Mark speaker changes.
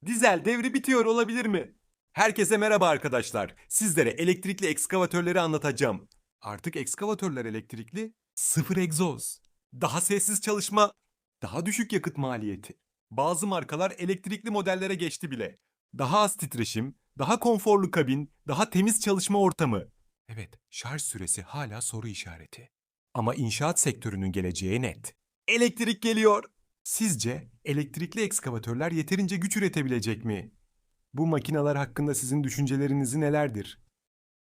Speaker 1: Dizel devri bitiyor olabilir mi? Herkese merhaba arkadaşlar. Sizlere elektrikli ekskavatörleri anlatacağım. Artık ekskavatörler elektrikli, sıfır egzoz. Daha sessiz çalışma, daha düşük yakıt maliyeti. Bazı markalar elektrikli modellere geçti bile. Daha az titreşim, daha konforlu kabin, daha temiz çalışma ortamı. Evet, şarj süresi hala soru işareti. Ama inşaat sektörünün geleceği net. Elektrik geliyor. Sizce elektrikli ekskavatörler yeterince güç üretebilecek mi? Bu makineler hakkında sizin düşünceleriniz nelerdir?